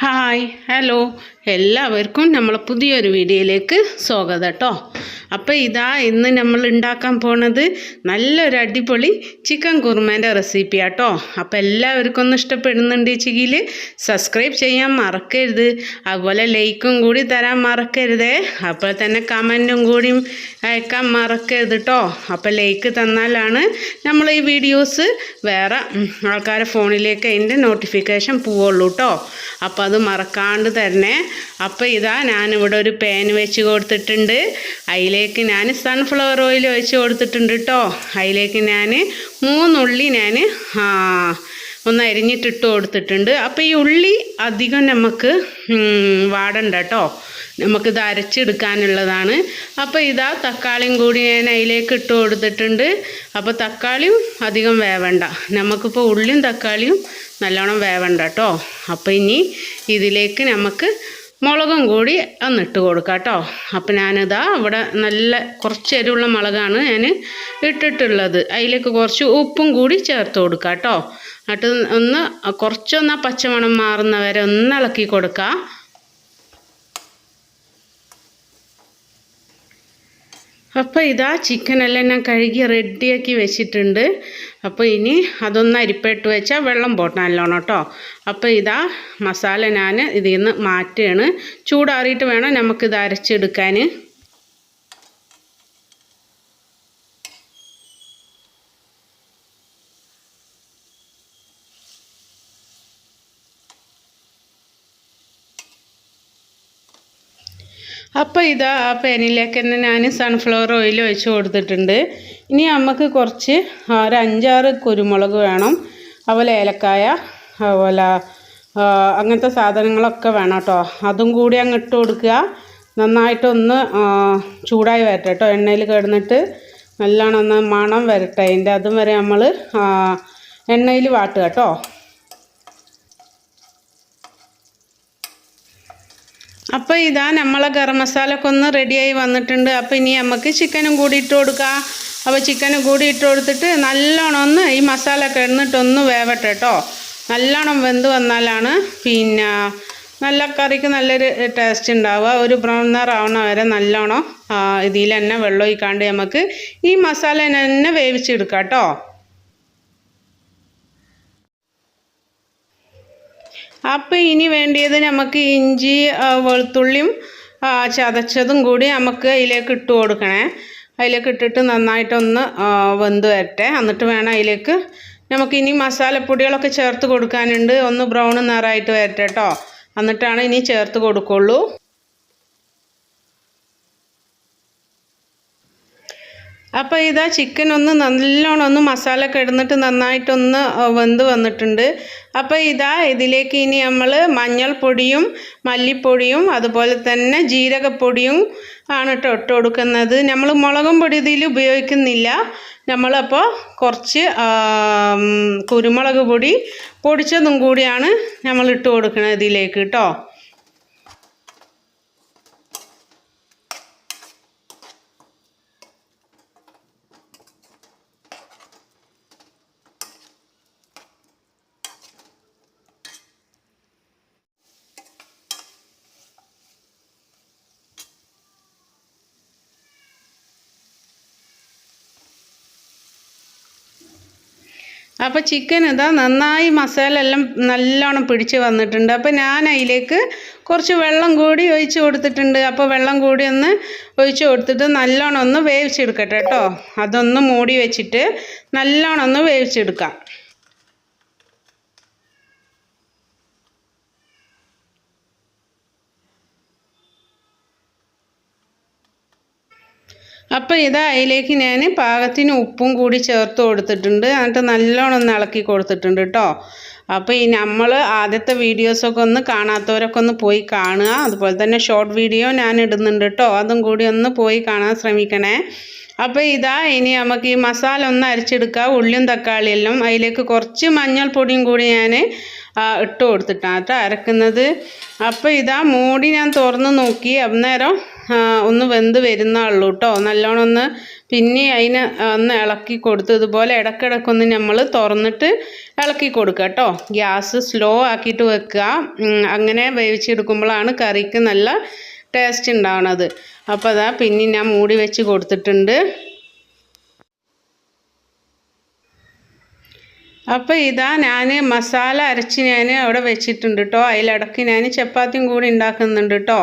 Hi hello എല്ലാവർക്കും നമ്മളെ പുതിയൊരു വീഡിയോയിലേക്ക് സ്വാഗതം കേട്ടോ. അപ്പോൾ ഇന്ന് നമ്മൾ ഉണ്ടാക്കാൻ പോണത് നല്ലൊരു അടിപൊളി ചിക്കൻ കുറുമേൻ്റെ റെസിപ്പി ആട്ടോ. അപ്പോൾ എല്ലാവർക്കും ഒന്ന് ഇഷ്ടപ്പെടുന്നുണ്ടെങ്കിൽ സബ്സ്ക്രൈബ് ചെയ്യാൻ മറക്കരുത്, അതുപോലെ ലൈക്കും കൂടി തരാൻ മറക്കരുതേ. അപ്പോൾ തന്നെ കമൻറ്റും കൂടി അയക്കാൻ മറക്കരുത് കേട്ടോ. അപ്പോൾ ലൈക്ക് തന്നാലാണ് നമ്മൾ ഈ വീഡിയോസ് വേറെ ആൾക്കാരുടെ ഫോണിലേക്ക് അതിൻ്റെ നോട്ടിഫിക്കേഷൻ പോവുള്ളൂ കേട്ടോ. അപ്പോൾ അത് മറക്കാണ്ട് തരണേ. അപ്പോൾ ഞാനിവിടെ ഒരു പാൻ വെച്ച് കൊടുത്തിട്ടുണ്ട്. അതിലേക്ക് ഞാൻ സൺഫ്ലവർ ഓയിൽ ഒഴിച്ച് കൊടുത്തിട്ടുണ്ട് കേട്ടോ. അതിലേക്ക് ഞാൻ 3 ഉള്ളി ഒന്ന് അരിഞ്ഞിട്ടിട്ട് കൊടുത്തിട്ടുണ്ട്. അപ്പോൾ ഈ ഉള്ളി അധികം നമുക്ക് വാടണ്ട കേട്ടോ, നമുക്കിത് അരച്ചെടുക്കാനുള്ളതാണ്. അപ്പോൾ തക്കാളിയും കൂടി ഞാൻ അതിലേക്ക് ഇട്ട് കൊടുത്തിട്ടുണ്ട്. അപ്പോൾ തക്കാളിയും അധികം വേവണ്ട, നമുക്കിപ്പോൾ ഉള്ളിയും തക്കാളിയും നല്ലോണം വേവണ്ട കേട്ടോ. അപ്പോൾ ഇനി ഇതിലേക്ക് നമുക്ക് മുളകും കൂടി ഒന്നിട്ട് കൊടുക്കാം കേട്ടോ. അപ്പോൾ ഇവിടെ നല്ല കുറച്ച് എരിവുള്ള മുളകാണ് ഞാൻ ഇട്ടിട്ടുള്ളത്. അതിലേക്ക് കുറച്ച് ഉപ്പും കൂടി ചേർത്ത് കൊടുക്കാം കേട്ടോ. എന്നിട്ട് കുറച്ചൊന്ന് പച്ചമണം മാറുന്നവരെ ഒന്ന് ഇളക്കി കൊടുക്കാം. അപ്പോൾ ചിക്കനെല്ലാം ഞാൻ കഴുകി റെഡിയാക്കി വെച്ചിട്ടുണ്ട്. അപ്പോൾ ഇനി അതൊന്ന് അരിപ്പിട്ട് വെച്ചാൽ വെള്ളം പോട്ടെ നല്ലോണം കേട്ടോ. അപ്പോൾ മസാല ഞാൻ ഇതിൽ നിന്ന് മാറ്റുകയാണ്. ചൂടാറിയിട്ട് വേണം നമുക്കിത് അരച്ചെടുക്കാൻ. അപ്പോൾ ആ പാനിലേക്ക് തന്നെ ഞാൻ സൺഫ്ലവർ ഓയിൽ ഒഴിച്ച് കൊടുത്തിട്ടുണ്ട്. ഇനി നമുക്ക് കുറച്ച് ഒരു 5-6 കുരുമുളക് വേണം, അതുപോലെ ഏലക്കായ, അതുപോലെ അങ്ങനത്തെ സാധനങ്ങളൊക്കെ വേണം കേട്ടോ. അതും കൂടി അങ്ങ് ഇട്ട് കൊടുക്കുക. നന്നായിട്ടൊന്ന് ചൂടായി വരട്ടെ കേട്ടോ. എണ്ണയിൽ കിടന്നിട്ട് നല്ലോണം ഒന്ന് മണം വരട്ടെ അതിൻ്റെ, അതും വരെ നമ്മൾ എണ്ണയിൽ വാട്ടുക കേട്ടോ. അപ്പോൾ നമ്മളെ ഗരം മസാല ഒക്കെ ഒന്ന് റെഡിയായി വന്നിട്ടുണ്ട്. അപ്പോൾ ഇനി നമുക്ക് ചിക്കനും കൂടി ഇട്ട് കൊടുക്കാം. അപ്പോൾ ചിക്കനും കൂടി ഇട്ട് കൊടുത്തിട്ട് നല്ലോണം ഒന്ന് ഈ മസാല കിടന്നിട്ടൊന്ന് വേവട്ടെ കേട്ടോ. നല്ലോണം വെന്ത് വന്നാലാണ് പിന്നെ നല്ല കറിക്ക് നല്ലൊരു ടേസ്റ്റ് ഉണ്ടാവുക. ഒരു ബ്രൗൺ നിറാവണ വരെ നല്ലോണം ഇതിൽ തന്നെ വെള്ളം ഒഴിക്കാണ്ട് നമുക്ക് ഈ മസാല തന്നെ വേവിച്ചെടുക്കാം കേട്ടോ. അപ്പോൾ ഇനി വേണ്ടിയത് നമുക്ക് ഇഞ്ചി വെളുത്തുള്ളിയും ചതച്ചതും കൂടി നമുക്ക് അതിലേക്ക് ഇട്ട് കൊടുക്കണേ. അതിലേക്ക് ഇട്ടിട്ട് നന്നായിട്ടൊന്ന് വെന്ത് വരട്ടെ. എന്നിട്ട് വേണം അതിലേക്ക് നമുക്കിനി മസാലപ്പൊടികളൊക്കെ ചേർത്ത് കൊടുക്കാനുണ്ട്. ഒന്ന് ബ്രൗൺ നിറമായിട്ട് വരട്ടെ കേട്ടോ, എന്നിട്ടാണ് ഇനി ചേർത്ത് കൊടുക്കുള്ളൂ. അപ്പോൾ ചിക്കൻ ഒന്ന് നല്ലോണം ഒന്ന് മസാല കിടന്നിട്ട് നന്നായിട്ടൊന്ന് വെന്ത് വന്നിട്ടുണ്ട്. അപ്പോൾ ഇതിലേക്ക് ഇനി നമ്മൾ മഞ്ഞൾപ്പൊടിയും മല്ലിപ്പൊടിയും അതുപോലെ തന്നെ ജീരകപ്പൊടിയും ആണ് ഇട്ട് കൊടുക്കുന്നത്. നമ്മൾ മുളകും പൊടി ഇതിൽ ഉപയോഗിക്കുന്നില്ല. നമ്മളപ്പോൾ കുറച്ച് കുരുമുളക് പൊടി പൊടിച്ചതും കൂടിയാണ് നമ്മൾ ഇട്ട് കൊടുക്കുന്നത് ഇതിലേക്ക് കേട്ടോ. അപ്പോൾ ചിക്കൻ നന്നായി മസാല എല്ലാം നല്ലോണം പിടിച്ച് വന്നിട്ടുണ്ട്. അപ്പോൾ ഞാൻ അതിലേക്ക് കുറച്ച് വെള്ളം കൂടി ഒഴിച്ച് കൊടുത്തിട്ടുണ്ട്. അപ്പോൾ വെള്ളം കൂടി ഒന്ന് ഒഴിച്ച് കൊടുത്തിട്ട് നല്ലോണം ഒന്ന് വേവിച്ചെടുക്കട്ടെ കേട്ടോ. അതൊന്ന് മൂടി വെച്ചിട്ട് നല്ലോണം ഒന്ന് വേവിച്ചെടുക്കാം. അപ്പോൾ അതിലേക്ക് ഞാൻ പാകത്തിന് ഉപ്പും കൂടി ചേർത്ത് കൊടുത്തിട്ടുണ്ട്. എന്നിട്ട് നല്ലോണം ഒന്ന് ഇളക്കി കൊടുത്തിട്ടുണ്ട് കേട്ടോ. അപ്പോൾ നമ്മൾ ആദ്യത്തെ വീഡിയോസൊക്കെ ഒന്ന് കാണാത്തവരൊക്കെ ഒന്ന് പോയി കാണുക. അതുപോലെ തന്നെ ഷോർട്ട് വീഡിയോ ഞാൻ ഇടുന്നുണ്ട് കേട്ടോ, അതും കൂടി ഒന്ന് പോയി കാണാൻ ശ്രമിക്കണേ. അപ്പോൾ ഇനി നമുക്ക് ഈ മസാല ഒന്ന് അരച്ചെടുക്കുക. ഉള്ളിയും തക്കാളിയെല്ലാം അതിലേക്ക് കുറച്ച് മഞ്ഞൾപ്പൊടിയും കൂടി ഞാൻ ഇട്ട് കൊടുത്തിട്ടാണ് കേട്ടോ അരക്കുന്നത്. അപ്പോൾ മൂടി ഞാൻ തുറന്ന് നോക്കി, അന്നേരം ഒന്ന് വെന്ത് വരുന്നുള്ളൂ കേട്ടോ. നല്ലോണം ഒന്ന് പിന്നെ അതിനെ ഒന്ന് ഇളക്കി കൊടുത്ത് ഇതുപോലെ ഇടയ്ക്കിടയ്ക്കൊന്ന് നമ്മൾ തുറന്നിട്ട് ഇളക്കി കൊടുക്കുക കേട്ടോ. ഗ്യാസ് സ്ലോ ആക്കിയിട്ട് വെക്കുക. അങ്ങനെ വേവിച്ചെടുക്കുമ്പോഴാണ് കറിക്ക് നല്ല ടേസ്റ്റ് ഉണ്ടാവണത്. അപ്പോൾ അതാ പിന്നെ ഞാൻ മൂടി വെച്ച് കൊടുത്തിട്ടുണ്ട്. അപ്പോൾ ഇതാ ഞാൻ മസാല അരച്ച് ഞാൻ അവിടെ വെച്ചിട്ടുണ്ട് കേട്ടോ. അതിലിടയ്ക്ക് ഞാൻ ചപ്പാത്തിയും കൂടി ഉണ്ടാക്കുന്നുണ്ട് കേട്ടോ.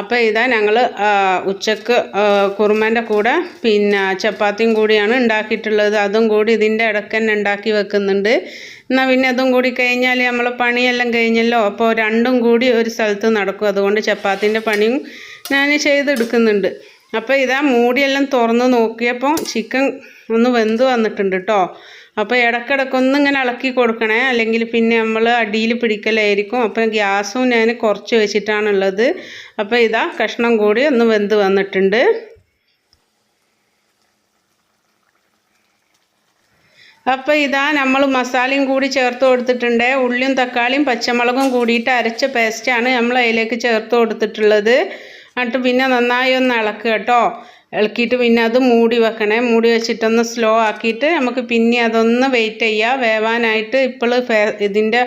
അപ്പോൾ ഇതാ ഞങ്ങൾ ഉച്ചക്ക് കുറുമേൻ്റെ കൂടെ പിന്നെ ചപ്പാത്തിയും കൂടിയാണ് ഉണ്ടാക്കിയിട്ടുള്ളത്. അതും കൂടി ഇതിൻ്റെ ഇടയ്ക്ക് തന്നെ ഉണ്ടാക്കി വെക്കുന്നുണ്ട്. എന്നാൽ പിന്നെ അതും കൂടി കഴിഞ്ഞാൽ നമ്മളെ പണിയെല്ലാം കഴിഞ്ഞല്ലോ. അപ്പോൾ രണ്ടും കൂടി ഒരു സ്ഥലത്ത് നടക്കും. അതുകൊണ്ട് ചപ്പാത്തിൻ്റെ പണിയും ഞാൻ ചെയ്തെടുക്കുന്നുണ്ട്. അപ്പോൾ ഇതാ മൂടിയെല്ലാം തുറന്ന് നോക്കിയപ്പോൾ ചിക്കൻ ഒന്ന് വെന്ത് വന്നിട്ടുണ്ട് കേട്ടോ. അപ്പോൾ ഇടയ്ക്കിടയ്ക്കൊന്നിങ്ങനെ ഇളക്കി കൊടുക്കണേ, അല്ലെങ്കിൽ പിന്നെ നമ്മൾ അടിയിൽ പിടിക്കലായിരിക്കും. അപ്പം ഗ്യാസും ഞാൻ കുറച്ച് വെച്ചിട്ടാണുള്ളത്. അപ്പോൾ ഇതാ കഷ്ണം കൂടി ഒന്ന് വെന്ത് വന്നിട്ടുണ്ട്. അപ്പോൾ ഇതാ നമ്മൾ മസാലയും കൂടി ചേർത്ത് കൊടുത്തിട്ടുണ്ട്. ഉള്ളിയും തക്കാളിയും പച്ചമുളകും കൂടിയിട്ട് അരച്ച പേസ്റ്റാണ് നമ്മൾ അതിലേക്ക് ചേർത്ത് കൊടുത്തിട്ടുള്ളത്. എന്നിട്ട് പിന്നെ നന്നായി ഒന്ന് ഇളക്കുക കേട്ടോ. ഇളക്കിയിട്ട് പിന്നെ അത് മൂടി വെക്കണേ. മൂടി വെച്ചിട്ടൊന്ന് സ്ലോ ആക്കിയിട്ട് നമുക്ക് പിന്നെ അതൊന്ന് വെയിറ്റ് ചെയ്യുക വേവാനായിട്ട്. ഇപ്പോൾ ഇതിൻ്റെ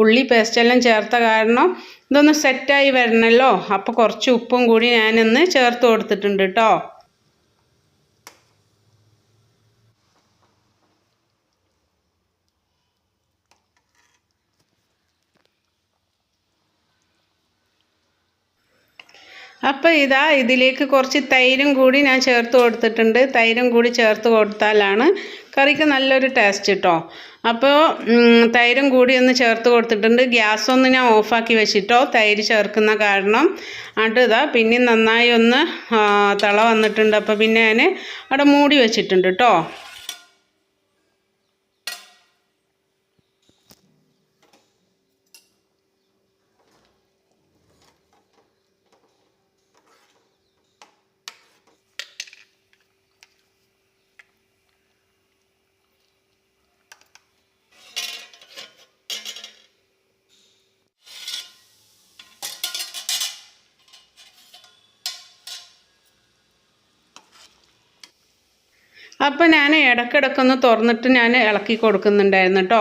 ഉള്ളി പേസ്റ്റെല്ലാം ചേർത്ത കാരണം ഇതൊന്ന് സെറ്റായി വരണമല്ലോ. അപ്പോൾ കുറച്ച് ഉപ്പും കൂടി ഞാനൊന്ന് ചേർത്ത് കൊടുത്തിട്ടുണ്ട് കേട്ടോ. അപ്പോൾ ഇതാ ഇതിലേക്ക് കുറച്ച് തൈരും കൂടി ഞാൻ ചേർത്ത് കൊടുത്തിട്ടുണ്ട്. തൈരും കൂടി ചേർത്ത് കൊടുത്താലാണ് കറിക്ക് നല്ലൊരു ടേസ്റ്റ് കേട്ടോ. അപ്പോൾ തൈരും കൂടി ഒന്ന് ചേർത്ത് കൊടുത്തിട്ടുണ്ട്. ഗ്യാസൊന്ന് ഞാൻ ഓഫാക്കി വെച്ചിട്ടോ തൈര് ചേർക്കുന്ന കാരണം. എന്നിട്ട് ഇതാ പിന്നെ നന്നായി ഒന്ന് തിള വന്നിട്ടുണ്ട്. അപ്പോൾ പിന്നെ ഞാൻ അവിടെ മൂടി വെച്ചിട്ടുണ്ട് കേട്ടോ. അപ്പോൾ ഞാൻ ഇടയ്ക്കിടയ്ക്കൊന്ന് തുറന്നിട്ട് ഞാൻ ഇളക്കി കൊടുക്കുന്നുണ്ടായിരുന്നു കേട്ടോ.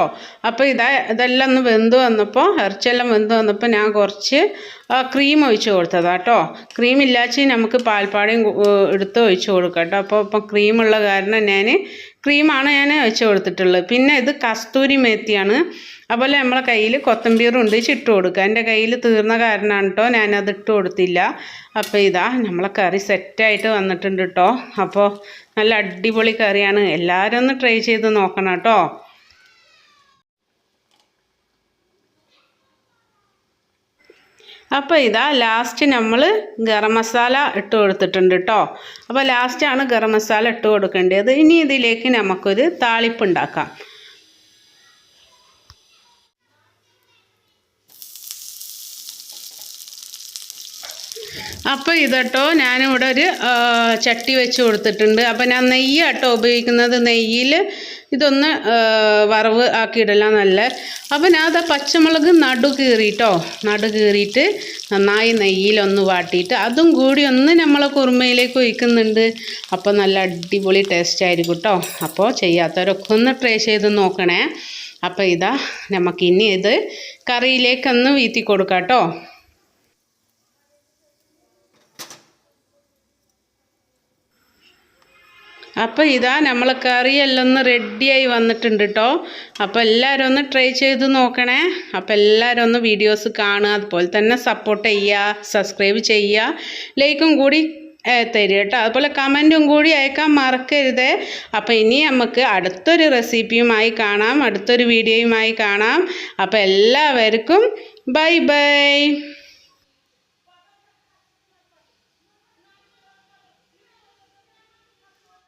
അപ്പോൾ ഇതെല്ലാം ഒന്ന് വെന്ത് വന്നപ്പോൾ ഇറച്ചിയെല്ലാം വെന്ത് വന്നപ്പോൾ ഞാൻ കുറച്ച് ക്രീം ഒഴിച്ച് കൊടുത്തതാണ് കേട്ടോ. ക്രീം ഇല്ലാച്ച് നമുക്ക് പാൽപ്പാടയും എടുത്ത് ഒഴിച്ച് കൊടുക്കാം കേട്ടോ. അപ്പോൾ ക്രീമുള്ള കാരണം ക്രീമാണ് ഞാൻ ഒഴിച്ച് കൊടുത്തിട്ടുള്ളത്. പിന്നെ ഇത് കസ്തൂരി മേത്തിയാണ്. അതുപോലെ നമ്മളെ കയ്യിൽ കൊത്തമ്പീറുണ്ട്, ഇട്ട് കൊടുക്കുക. എൻ്റെ കയ്യിൽ തീർന്ന കാരണമാണ് കേട്ടോ ഞാനത് ഇട്ട് കൊടുത്തില്ല. അപ്പോൾ ഇതാ നമ്മളെ കറി സെറ്റായിട്ട് വന്നിട്ടുണ്ട് കേട്ടോ. അപ്പോൾ നല്ല അടിപൊളി കറിയാണ്. എല്ലാവരും ഒന്ന് ട്രൈ ചെയ്ത് നോക്കണം കേട്ടോ. അപ്പോൾ ഇതാ ലാസ്റ്റ് നമ്മൾ ഗരം മസാല ഇട്ട് കൊടുത്തിട്ടുണ്ട് കേട്ടോ. അപ്പോൾ ലാസ്റ്റാണ് ഗരം മസാല ഇട്ട് കൊടുക്കേണ്ടത്. ഇനി ഇതിലേക്ക് നമുക്കൊരു താളിപ്പ് ഉണ്ടാക്കാം. അപ്പോൾ ഇതട്ടോ ഞാനിവിടെ ഒരു ചട്ടി വെച്ച് കൊടുത്തിട്ടുണ്ട്. അപ്പോൾ ഞാൻ നെയ്യാട്ടോ ഉപയോഗിക്കുന്നത്. നെയ്യിൽ ഇതൊന്ന് വറവ് ആക്കിയിടலாம் നല്ല. അപ്പോൾ ഞാൻ അത് പച്ചമുളക് നടു കീറിയിട്ട് നന്നായി നെയ്യിലൊന്ന് വാട്ടിയിട്ട് അതും കൂടി ഒന്ന് നമ്മളെ കുറുമയിലേക്ക് ഒഴിക്കുന്നുണ്ട്. അപ്പോൾ നല്ല അടിപൊളി ടേസ്റ്റ് ആയിരിക്കും കേട്ടോ. അപ്പോൾ ചെയ്യാത്തവരൊക്കെ ഒന്ന് ട്രൈ ചെയ്ത് നോക്കണേ. അപ്പോൾ ഇതാ നമുക്കിനി ഇത് കറിയിലേക്കൊന്ന് വീത്തി കൊടുക്കാം കേട്ടോ. അപ്പോൾ ഇതാ നമ്മളെ കറിയെല്ലാം ഒന്ന് റെഡിയായി വന്നിട്ടുണ്ട് കേട്ടോ. അപ്പോൾ എല്ലാവരും ഒന്ന് ട്രൈ ചെയ്ത് നോക്കണേ. അപ്പോൾ എല്ലാവരും ഒന്ന് വീഡിയോസ് കാണുക, അതുപോലെ തന്നെ സപ്പോർട്ട് ചെയ്യുക, സബ്സ്ക്രൈബ് ചെയ്യുക, ലൈക്കും കൂടി തരിക കേട്ടോ. അതുപോലെ കമൻറ്റും കൂടി അയക്കാൻ മറക്കരുത്. അപ്പോൾ ഇനി നമുക്ക് അടുത്തൊരു റെസിപ്പിയുമായി കാണാം, അടുത്തൊരു വീഡിയോയുമായി കാണാം. അപ്പോൾ എല്ലാവർക്കും ബൈ ബൈ.